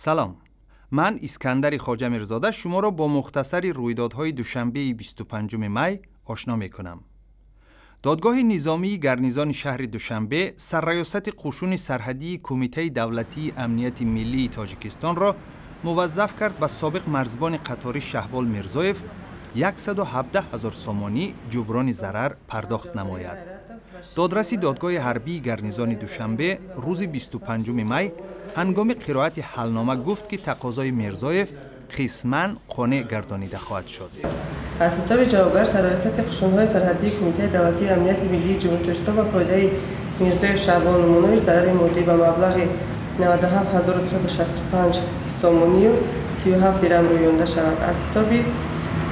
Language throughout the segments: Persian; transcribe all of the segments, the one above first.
سلام، من اسکندر خواجه میرزاده شما را با مختصری رویدادهای دوشنبه 25 می آشنا میکنم. دادگاه نظامی گرنیزان شهر دوشنبه سرریاست قشون سرحدی کمیته دولتی امنیت ملی تاجیکستان را موظف کرد به سابق مرزبان قطاری شهبال میرزایف 117,000 سومانی جبران ضرر پرداخت نماید. دادرسی دادگاه حربی گرنیزان دوشنبه روز 25 می هنگام قرائت حلنامه گفت که تقاضای میرزایف قسماً قانع گردانیده خواهد شد. از حساب جوابگر سرریاست قشون‌های سرحدی کمیته دولتی امنیت ملی جمهوری تاجیکستان و پایده میرزایف شهبال نمونوی ضرر مالی به مبلغ 97,265 سومانی و 37 درم رویانده شود. از حساب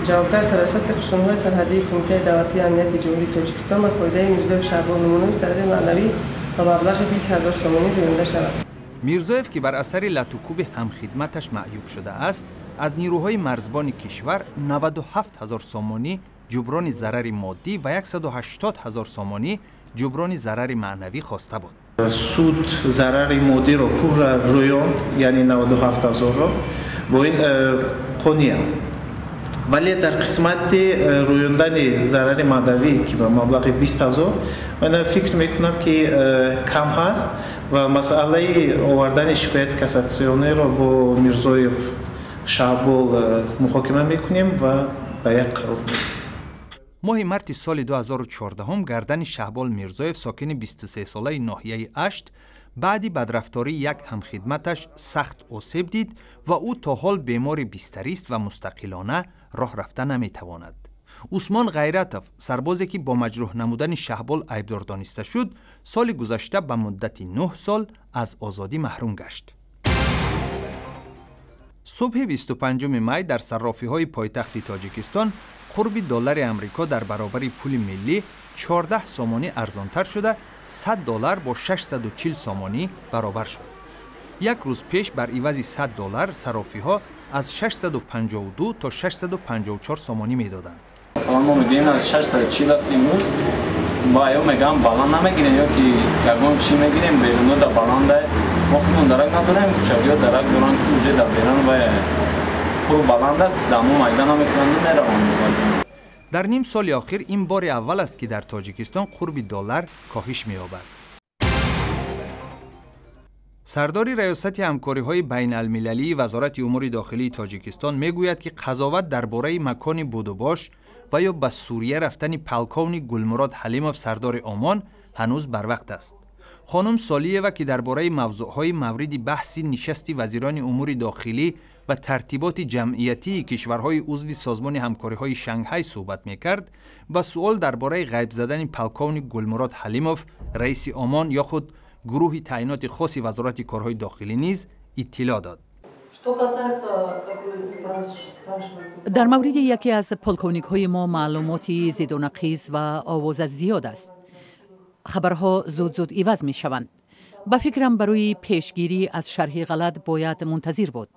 جوابگر سرریاست قشون‌های سرحدی کمیته دولتی امنیت جمهوری تاجیکستان و پایده میرزایف شهبال نمونوی ضرر معنوی به مبلغ 20,000 سومانی رویانده شود. میرزایف که بر اثر لطوکوب همخدمتش معیوب شده است، از نیروهای مرزبان کشور 97,000 سومانی جبران ضرر مادی و 180,000 سومانی جبران ضرر معنوی خواسته بود. سود ضرر مادی رو پور رویاند، یعنی 97,000 رو با این قانیه. ولی در قسمت رویاندن ضرر معنوی که به مبلغ 20,000 من فکر میکنم که کم هست و مسئله آوردن شکایت کاساسیونی رو با میرزایف شهبال محاکمه میکنیم و به یک قرار میدیم. ماه مارس سال 2014 گردن شهبال میرزایف ساکن 23 ساله ناحیه اشت بعدی بدرفتاری یک همخدمتش سخت آسیب دید و او تا حال بیمار بستری است و مستقلانه راه رفته نمیتواند. عثمان غیرتوف سربازی که با مجروح نمودن شهبال عیبدار دانسته شد، سال گذشته به مدت 9 سال از آزادی محروم گشت. صبح 25 می در صرافی‌های پایتخت تاجیکستان قرب دلار امریکا در برابر پول ملی 14 سومانی ارزانتر شده 100 دلار با 640 سومانی برابر شد. یک روز پیش بر عوض 100 دلار صرافی‌ها از 652 تا 654 سومانی میدادند. مثلا ما میگیم از 640 است امروز، با ایو میگم بالان نمیگیریم یا که یکم چی میگیریم بیرون در بالان ده ما خودمون درک نداریم، کوچگی ها درک دارن که اونجا در بیرون و خوب بالان است دمو میدان هم میکنن نمیروند. در نیم سال اخیر این بار اول است که در تاجیکستان قرب دلار کاهش می‌یابد. سردار ریاست همکاری‌های بین المللی وزارت امور داخلی تاجیکستان میگوید که قضاوت درباره مکان بود و باش و یا به سوریه رفتن پلکون گلمراد حلیموف سردار عمان هنوز بر وقت است. خانم سالیوه که درباره موضوعهای مورد بحث نشست وزیران امور داخلی و ترتیبات جمعیتی کشورهای عضو سازمان همکاری‌های شانگهای صحبت می‌کرد، با سوال درباره غیب زدن پلکون گلمراد حلیموف رئیس عمان یا خود گروه تعیینات خاص وزارت کارهای داخلی نیز اطلاع داد. در مورد یکی از پلکونیک‌های ما معلوماتی زید و نقیض و آواز زیاد است. خبرها زود عوض می‌شوند. با فکرم برای پیشگیری از شرح غلط باید منتظر بود.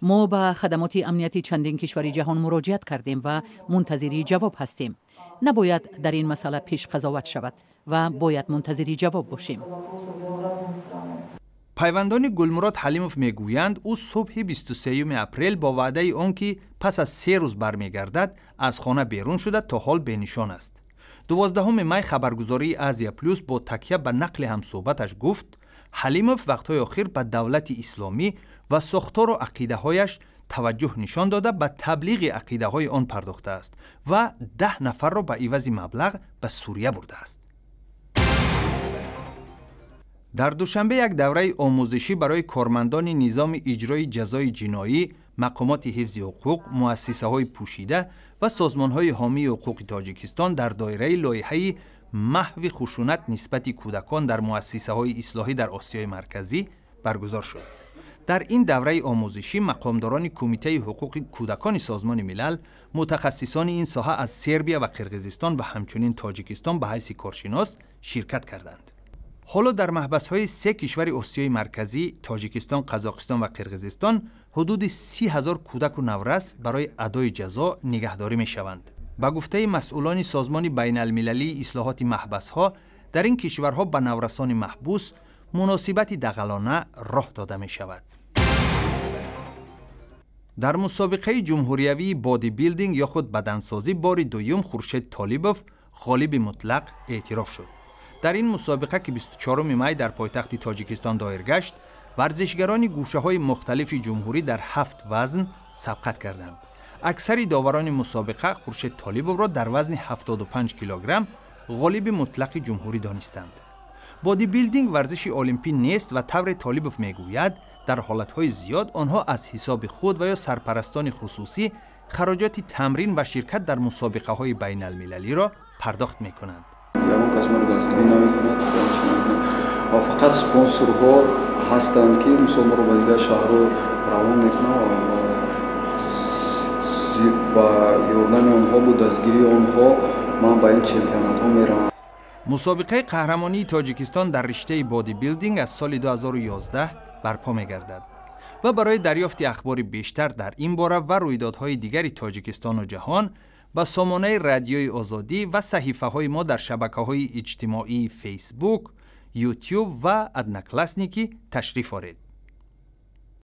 ما به خدمات امنیتی چندین کشور جهان مراجعت کردیم و منتظری جواب هستیم. نباید در این مسئله پیش قضاوت شود و باید منتظری جواب باشیم. پیوندان گلمراد حلیموف میگویند او صبح 23 اپریل با وعده آنکه پس از 3 روز برمیگردد از خانه بیرون شده تا حال بینشان است. 12 می خبرگزاری آزیا پلوس با تکیه به نقل همصحبتش گفت حلیموف وقتهای اخیر به دولت اسلامی و ساختار و عقیده هایش توجه نشان داده به تبلیغ عقیده های آن پرداخته است و 10 نفر را به عوض مبلغ به سوریه برده است. در دوشنبه یک دوره آموزشی برای کارمندان نظام اجرای جزای جنایی، مقامات حفظ حقوق، مؤسسه‌های پوشیده و سازمان‌های حامی حقوق تاجیکستان در دایره لایحه محو خشونت نسبت کودکان در مؤسسه‌های اصلاحی در آسیای مرکزی برگزار شد. در این دوره آموزشی مقامداران کمیته حقوق کودکان سازمان ملل، متخصصان این ساحه از سربیا و قرقیزستان و همچنین تاجیکستان به حیث کارشناس شرکت کردند. حالا در محبس‌های 3 کشور آسیای مرکزی، تاجیکستان، قزاقستان و قرقیزستان حدود 30,000 کودک و نورس برای ادای جزا نگهداری می‌شوند. با گفته مسئولان سازمان بین المللی اصلاحات محبس‌ها، در این کشورها به نورسان محبوس مناسبت دغلانه راه داده می‌شود. در مسابقه جمهوریوی بادی بیلدینگ یا خود بدنسازی بار دوم خورشید طالبوف غالب مطلق اعتراف شد. در این مسابقه که 24 می در پایتخت تاجیکستان دایر گشت، ورزشگران گوشه‌های مختلف جمهوری در 7 وزن سبقت کردند. اکثر داوران مسابقه خورشید طالبوف را در وزن 75 کیلوگرم غالب مطلق جمهوری دانستند. بادی بیلدینگ ورزش المپی نیست و طور طالبوف میگوید در حالتهای زیاد آنها از حساب خود و یا سرپرستان خصوصی خراجات تمرین و شرکت در مسابقه های بین المللی را پرداخت می کنند. و فقط سپانسرها هستند که مسابقه رو به دیگر شهر رو روان میکنند و یوردن آنها بود دستگیری آنها من به این چمپیونات ها میرم. مسابقه قهرمانی تاجیکستان در رشته بادی بیلدینگ از سال 2011 برپا می‌گردد و برای دریافت اخبار بیشتر در این باره و رویدادهای دیگری تاجیکستان و جهان با سامانه رادیوی آزادی و صحیفه‌های ما در شبکه‌های اجتماعی فیسبوک، یوتیوب و ادناکلاسنیکی تشریف آورید.